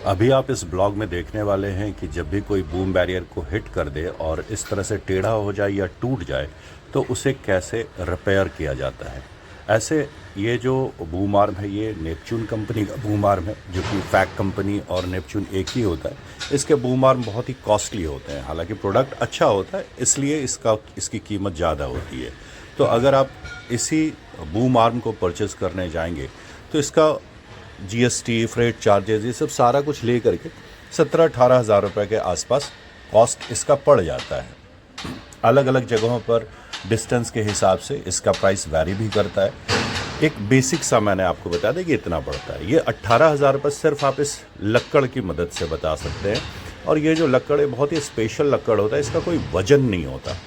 अभी आप इस ब्लॉग में देखने वाले हैं कि जब भी कोई बूम बैरियर को हिट कर दे और इस तरह से टेढ़ा हो जाए या टूट जाए तो उसे कैसे रिपेयर किया जाता है। ऐसे ये जो बूम आर्म है ये नेपच्यून कंपनी का बूम आर्म है, जो कि फैक कंपनी और नेपच्यून एक ही होता है। इसके बूम आर्म बहुत ही कॉस्टली होते हैं, हालांकि प्रोडक्ट अच्छा होता है इसलिए इसकी कीमत ज़्यादा होती है। तो अगर आप इसी बूम आर्म को परचेज़ करने जाएंगे तो इसका जीएसटी, फ्रेट चार्जेस, ये सब सारा कुछ ले करके 17-18 हज़ार रुपये के आसपास कॉस्ट इसका पड़ जाता है। अलग अलग जगहों पर डिस्टेंस के हिसाब से इसका प्राइस वैरी भी करता है। एक बेसिक सा मैंने आपको बता दें कि इतना पड़ता है। ये 18 हज़ार रुपये सिर्फ आप इस लक्कड़ की मदद से बता सकते हैं। और ये जो लक्कड़ है बहुत ही स्पेशल लक्कड़ होता है, इसका कोई वजन नहीं होता,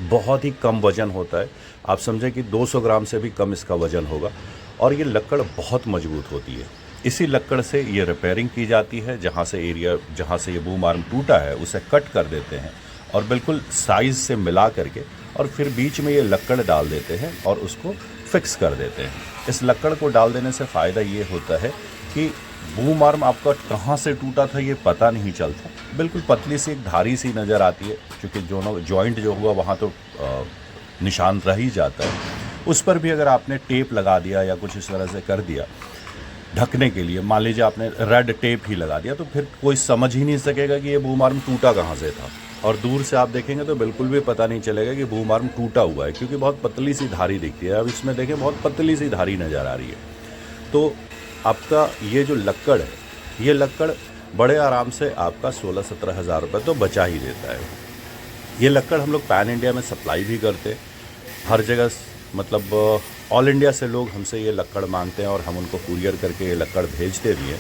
बहुत ही कम वजन होता है। आप समझें कि 200 ग्राम से भी कम इसका वजन होगा। और ये लक्कड़ बहुत मजबूत होती है। इसी लक्कड़ से ये रिपेयरिंग की जाती है। जहाँ से ये बूम आर्म टूटा है उसे कट कर देते हैं और बिल्कुल साइज़ से मिला करके और फिर बीच में ये लक्कड़ डाल देते हैं और उसको फिक्स कर देते हैं। इस लक्कड़ को डाल देने से फ़ायदा ये होता है कि बूम आर्म आपका कहाँ से टूटा था ये पता नहीं चलता। बिल्कुल पतली सी एक धारी सी नज़र आती है, क्योंकि जॉइंट जो हुआ वहाँ तो निशान रह ही जाता है। उस पर भी अगर आपने टेप लगा दिया या कुछ इस तरह से कर दिया ढकने के लिए, मान लीजिए आपने रेड टेप ही लगा दिया, तो फिर कोई समझ ही नहीं सकेगा कि ये बूम आर्म टूटा कहाँ से था। और दूर से आप देखेंगे तो बिल्कुल भी पता नहीं चलेगा कि बूम आर्म टूटा हुआ है, क्योंकि बहुत पतली सी धारी दिखती है। अब इसमें देखें बहुत पतली सी धारी नज़र आ रही है। तो आपका ये जो लक्कड़ है, ये लक्कड़ बड़े आराम से आपका 16-17 हज़ार रुपये तो बचा ही देता है। ये लक्कड़ हम लोग पैन इंडिया में सप्लाई भी करते, हर जगह, मतलब ऑल इंडिया से लोग हमसे ये लक्कड़ मांगते हैं और हम उनको कुरियर करके ये लक्कड़ भेजते भी हैं।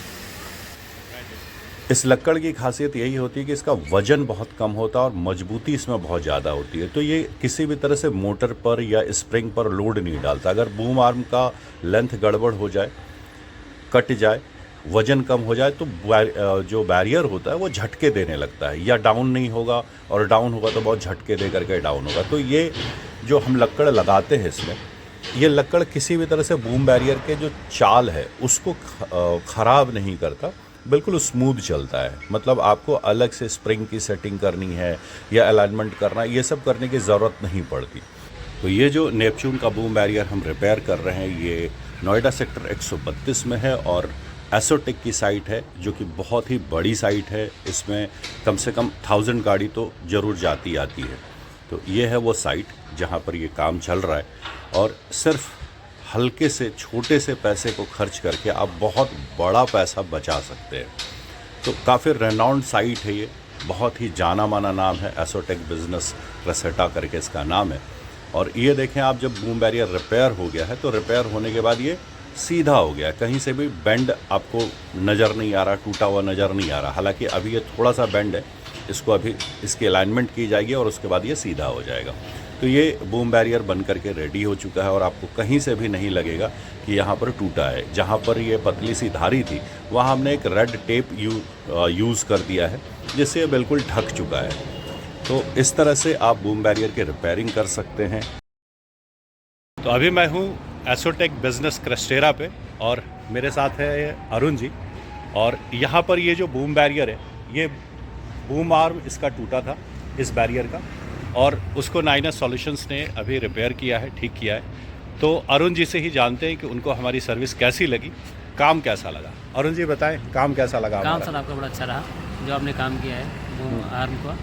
इस लक्कड़ की खासियत यही होती है कि इसका वज़न बहुत कम होता है और मजबूती इसमें बहुत ज़्यादा होती है। तो ये किसी भी तरह से मोटर पर या स्प्रिंग पर लोड नहीं डालता। अगर बूम आर्म का लेंथ गड़बड़ हो जाए, कट जाए, वज़न कम हो जाए तो जो बैरियर होता है वो झटके देने लगता है, या डाउन नहीं होगा, और डाउन होगा तो बहुत झटके दे करके डाउन होगा। तो ये जो हम लक्कड़ लगाते हैं इसमें, ये लक्कड़ किसी भी तरह से बूम बैरियर के जो चाल है उसको ख़राब नहीं करता, बिल्कुल स्मूथ चलता है। मतलब आपको अलग से स्प्रिंग की सेटिंग करनी है या अलाइनमेंट करना है, ये सब करने की ज़रूरत नहीं पड़ती। तो ये जो नेपच्यून का बूम बैरियर हम रिपेयर कर रहे हैं ये नोएडा सेक्टर 132 में है और एसोटेक की साइट है, जो कि बहुत ही बड़ी साइट है। इसमें कम से कम 1000 गाड़ी तो ज़रूर जाती आती है। तो ये है वो साइट जहाँ पर ये काम चल रहा है और सिर्फ हल्के से छोटे से पैसे को खर्च करके आप बहुत बड़ा पैसा बचा सकते हैं। तो काफ़ी रेनाउंड साइट है ये, बहुत ही जाना माना नाम है, एसोटेक बिजनेस रेसेटा करके इसका नाम है। और ये देखें आप, जब बूम बैरियर रिपेयर हो गया है तो रिपेयर होने के बाद ये सीधा हो गया, कहीं से भी बेंड आपको नज़र नहीं आ रहा, टूटा हुआ नज़र नहीं आ रहा। हालांकि अभी ये थोड़ा सा बेंड है, इसको अभी इसकी अलाइनमेंट की जाएगी और उसके बाद ये सीधा हो जाएगा। तो ये बूम बैरियर बन करके रेडी हो चुका है और आपको कहीं से भी नहीं लगेगा कि यहाँ पर टूटा है। जहाँ पर ये पतली सी धारी थी वहाँ हमने एक रेड टेप यूज़ कर दिया है, जिससे ये बिल्कुल ढक चुका है। तो इस तरह से आप बूम बैरियर की रिपेयरिंग कर सकते हैं। तो अभी मैं हूँ एसोटेक बिजनेस क्रेस्टेरा पे और मेरे साथ है अरुण जी। और यहाँ पर ये जो बूम बैरियर है, ये बूम आर्म इसका टूटा था इस बैरियर का, और उसको 9S सॉल्यूशंस ने अभी रिपेयर किया है, ठीक किया है। तो अरुण जी से ही जानते हैं कि उनको हमारी सर्विस कैसी लगी, काम कैसा लगा। अरुण जी बताएं, काम कैसा लगा? काम सर आपका बड़ा अच्छा रहा जो आपने काम किया है बूम आर्म का।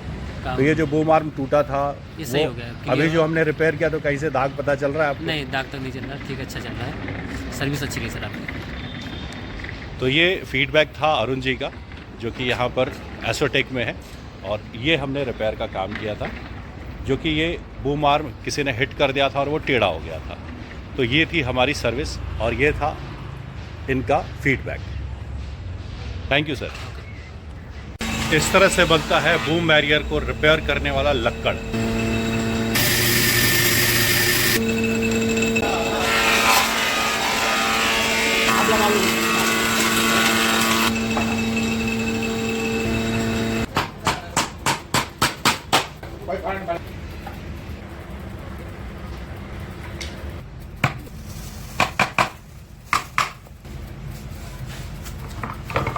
तो ये जो बूम आर्म टूटा था ये सही हो गया। अभी जो हमने रिपेयर किया तो कहीं से दाग पता चल रहा है आपको? नहीं, दाग तक नहीं चल रहा, ठीक, अच्छा चल रहा है, सर्विस अच्छी की सर आपकी। तो ये फीडबैक था अरुण जी का, जो कि यहाँ पर एसोटेक में है। और ये हमने रिपेयर का काम किया था, जो कि ये बूम आर्म किसी ने हिट कर दिया था और वो टेढ़ा हो गया था। तो ये थी हमारी सर्विस और ये था इनका फीडबैक। Thank you sir. इस तरह से बनता है बूम बैरियर को रिपेयर करने वाला लक्कड़।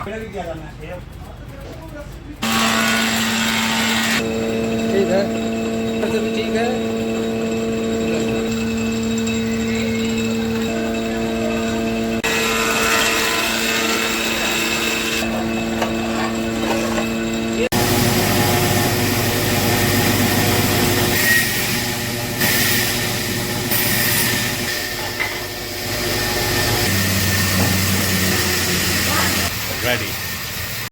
ठीक है, ठीक है।